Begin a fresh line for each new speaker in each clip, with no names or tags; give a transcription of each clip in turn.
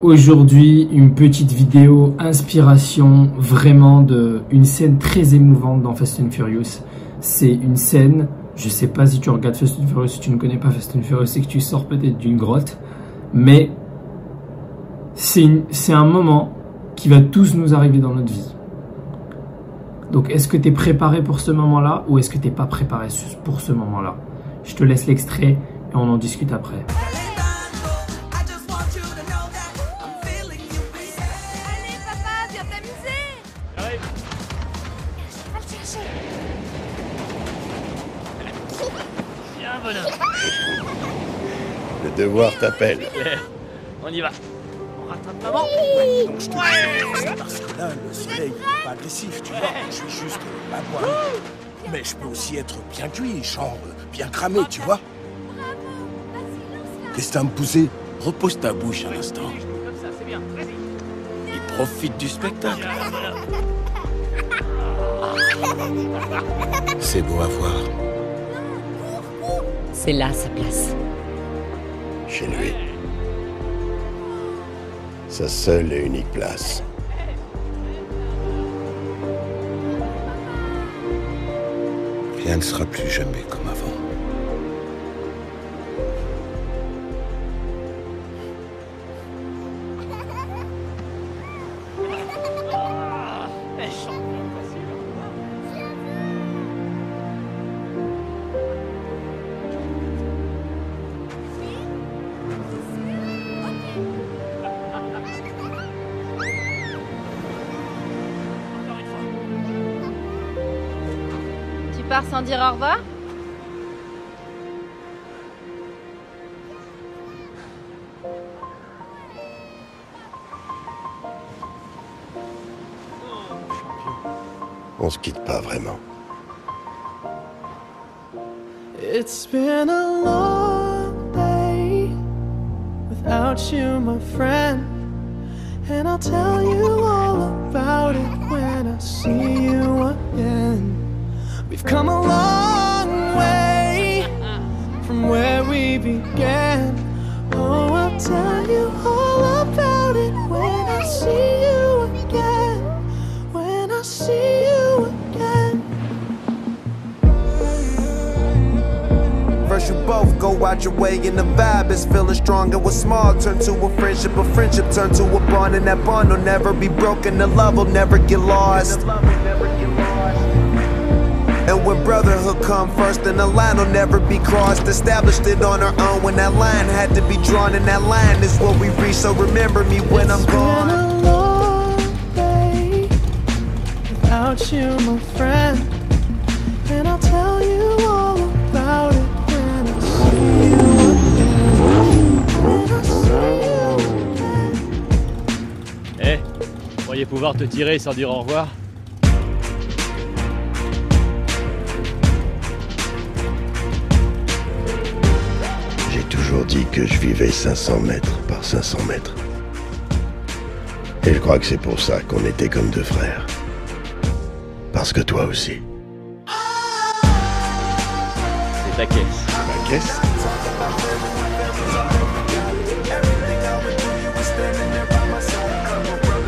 Aujourd'hui, une petite vidéo inspiration vraiment de une scène très émouvante dans Fast and Furious. C'est une scène, je sais pas si tu regardes Fast and Furious, si tu ne connais pas Fast and Furious, c'est que tu sors peut-être d'une grotte, mais c'est un moment qui va tous nous arriver dans notre vie. Donc est-ce que tu es préparé pour ce moment-là ou est-ce que tu n'es pas préparé pour ce moment-là? Je te laisse l'extrait et on en discute après.
Le devoir t'appelle.
On y va. On rattrape maman.
Donc je te dis, parce que là, le soleil n'est pas agressif, tu vois. Je suis juste pas poil. Mais je peux aussi être bien cuit, genre bien cramé, tu vois. Qu'est-ce que t'as à me pousser? Repose ta bouche un instant.
Comme ça, c'est bien. Vas-y.
Et profite du spectacle. C'est beau à voir.
C'est là sa place.
Chez lui. Sa seule et unique place.
Rien ne sera plus jamais comme avant.
Tu pars sans dire au revoir?
On se quitte pas vraiment.
It's been a long day without you, my friend, and I'll tell you all about it when I see you again. We've come a long way from where we began. Oh, I'll tell you all about it when I see you again. When I see you again.
First you both go out your way and the vibe is feeling strong. And what's small turn to a friendship turn to a bond. And that bond will never be broken, the love will never get lost. And when brotherhood come first, then the line will never be crossed. Established it on our own when that line had to be drawn. And that line is what we reach, so remember me when I'm gone.
It's been a long day without you, my friend, and I'll tell you all about it when I see you again. When I see you again.
Eh, vous pourriez pouvoir te tirer sans dire au revoir?
J'ai toujours dit que je vivais 500 mètres par 500 mètres. Et je crois que c'est pour ça qu'on était comme deux frères. Parce que toi aussi.
C'est ta caisse.
Ma caisse?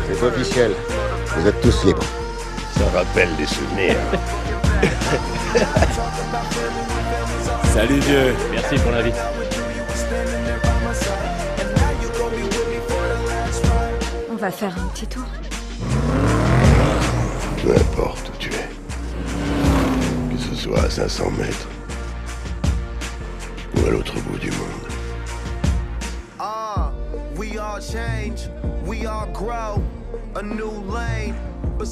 C'est officiel. Vous êtes tous libres.
Ça rappelle des souvenirs.
Salut vieux.
Merci pour l'invite.
On va faire un petit tour.
Peu importe où tu es. Que ce soit à 500 mètres ou à l'autre bout du monde.
We all change, we all grow, a new lane.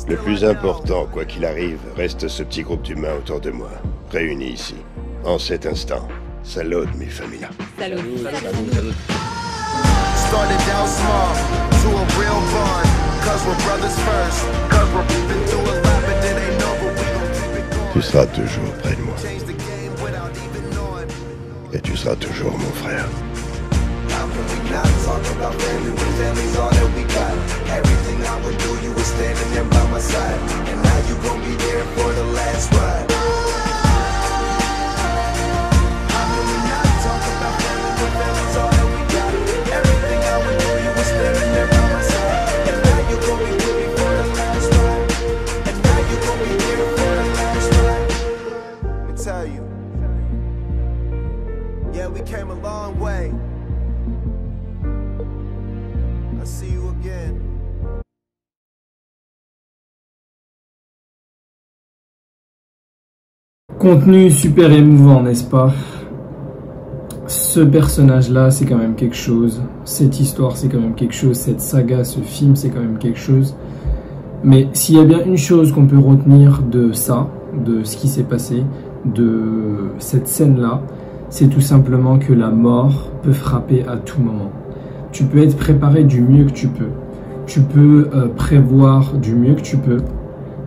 Le plus important, quoi qu'il arrive, reste ce petit groupe d'humains autour de moi, réunis ici, en cet instant. Salud, mi familia.
Salut.
Started down small to a real bond, cause we're brothers first, cause we're been through a lot, but it ain't over, we gon' keep it going.
Tu seras toujours près de moi.
Change the game without even knowing.
Et tu seras toujours mon frère.
How can we not talk about family when family's all that we got? Everything I would do, you were standing there by my side, and now you gon' be there for the last ride. How can we not talk about family when family's all that we got? Everything I would do, you were standing there. see you again.
Contenu super émouvant, n'est-ce pas? Ce personnage-là, c'est quand même quelque chose. Cette histoire, c'est quand même quelque chose. Cette saga, ce film, c'est quand même quelque chose. Mais s'il y a bien une chose qu'on peut retenir de ça, de ce qui s'est passé, de cette scène-là, c'est tout simplement que la mort peut frapper à tout moment. Tu peux être préparé du mieux que tu peux. Tu peux prévoir du mieux que tu peux.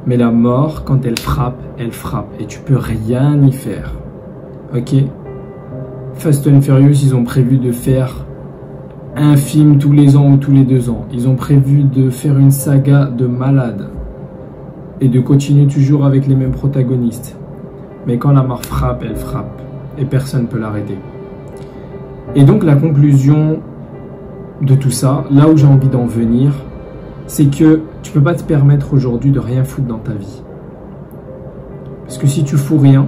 Mais la mort, quand elle frappe, et tu peux rien y faire. Ok? Fast and Furious, ils ont prévu de faire un film tous les ans ou tous les 2 ans. Ils ont prévu de faire une saga de malade et de continuer toujours avec les mêmes protagonistes. Mais quand la mort frappe, elle frappe et personne ne peut l'arrêter. Et donc la conclusion de tout ça, là où j'ai envie d'en venir, c'est que tu peux pas te permettre aujourd'hui de rien foutre dans ta vie. Parce que si tu fous rien,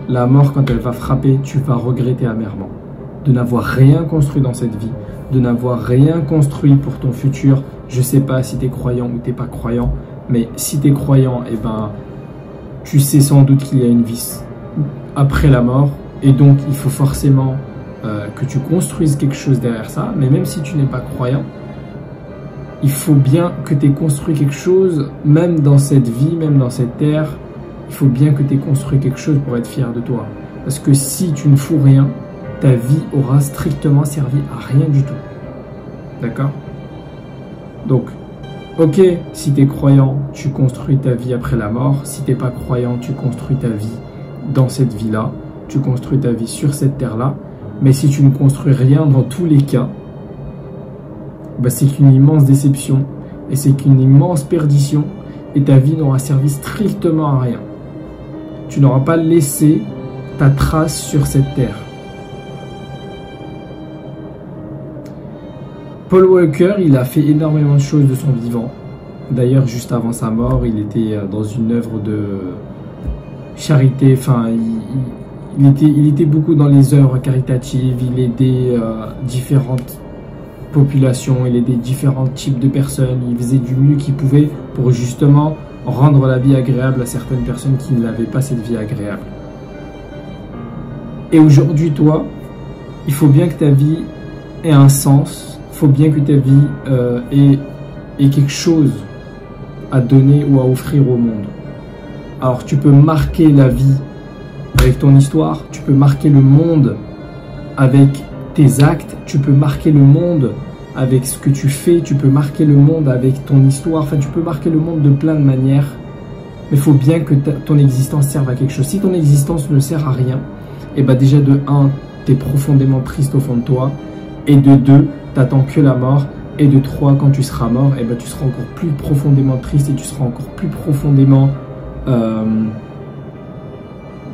la mort, quand elle va frapper, tu vas regretter amèrement de n'avoir rien construit dans cette vie, de n'avoir rien construit pour ton futur. Je sais pas si tu es croyant ou t'es pas croyant, mais si tu es croyant, eh ben, tu sais sans doute qu'il y a une vie après la mort, et donc il faut forcément que tu construises quelque chose derrière ça. Mais même si tu n'es pas croyant, il faut bien que tu aies construit quelque chose, même dans cette vie, même dans cette terre. Il faut bien que tu aies construit quelque chose pour être fier de toi. Parce que si tu ne fous rien, ta vie aura strictement servi à rien du tout. D'accord? Donc, ok, si tu es croyant, tu construis ta vie après la mort. Si tu n'es pas croyant, tu construis ta vie dans cette vie-là. Tu construis ta vie sur cette terre-là. Mais si tu ne construis rien dans tous les cas, bah c'est qu'une immense déception. Et c'est qu'une immense perdition. Et ta vie n'aura servi strictement à rien. Tu n'auras pas laissé ta trace sur cette terre. Paul Walker, il a fait énormément de choses de son vivant. D'ailleurs, juste avant sa mort, il était dans une œuvre de charité. Enfin, il était beaucoup dans les œuvres caritatives. Il aidait différentes populations, il aidait différents types de personnes. Il faisait du mieux qu'il pouvait pour justement rendre la vie agréable à certaines personnes qui n'avaient pas cette vie agréable. Et aujourd'hui, toi, il faut bien que ta vie ait un sens, il faut bien que ta vie ait quelque chose à donner ou à offrir au monde. Alors tu peux marquer la vie avec ton histoire, tu peux marquer le monde avec tes actes, tu peux marquer le monde avec ce que tu fais, tu peux marquer le monde avec ton histoire, enfin tu peux marquer le monde de plein de manières, mais il faut bien que ton existence serve à quelque chose. Si ton existence ne sert à rien, et bah déjà de 1, tu es profondément triste au fond de toi, et de 2, tu attends que la mort, et de 3, quand tu seras mort, et bah tu seras encore plus profondément triste et tu seras encore plus profondément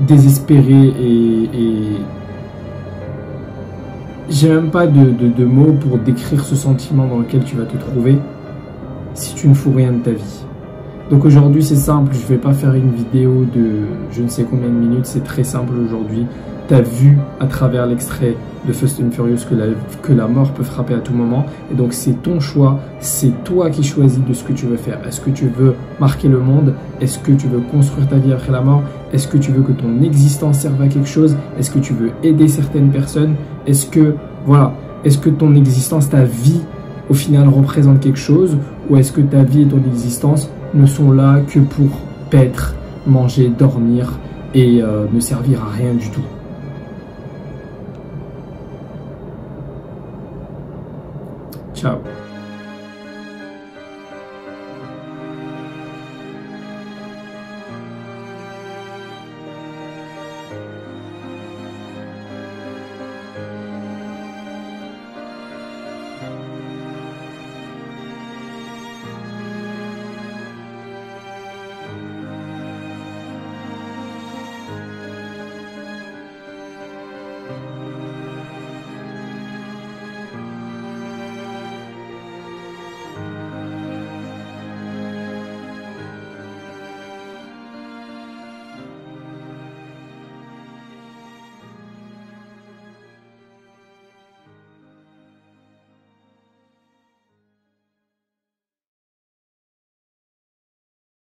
désespéré et j'ai même pas de mots pour décrire ce sentiment dans lequel tu vas te trouver si tu ne fous rien de ta vie. Donc aujourd'hui c'est simple, je vais pas faire une vidéo de je ne sais combien de minutes, c'est très simple aujourd'hui. Tu as vu à travers l'extrait de Fast and Furious que la mort peut frapper à tout moment. Et donc c'est ton choix, c'est toi qui choisis de ce que tu veux faire. Est-ce que tu veux marquer le monde? Est-ce que tu veux construire ta vie après la mort? Est-ce que tu veux que ton existence serve à quelque chose? Est-ce que tu veux aider certaines personnes? Est-ce que, voilà, est-ce que ton existence, ta vie, au final représente quelque chose? Ou est-ce que ta vie et ton existence ne sont là que pour paître, manger, dormir et ne servir à rien du tout? Ciao.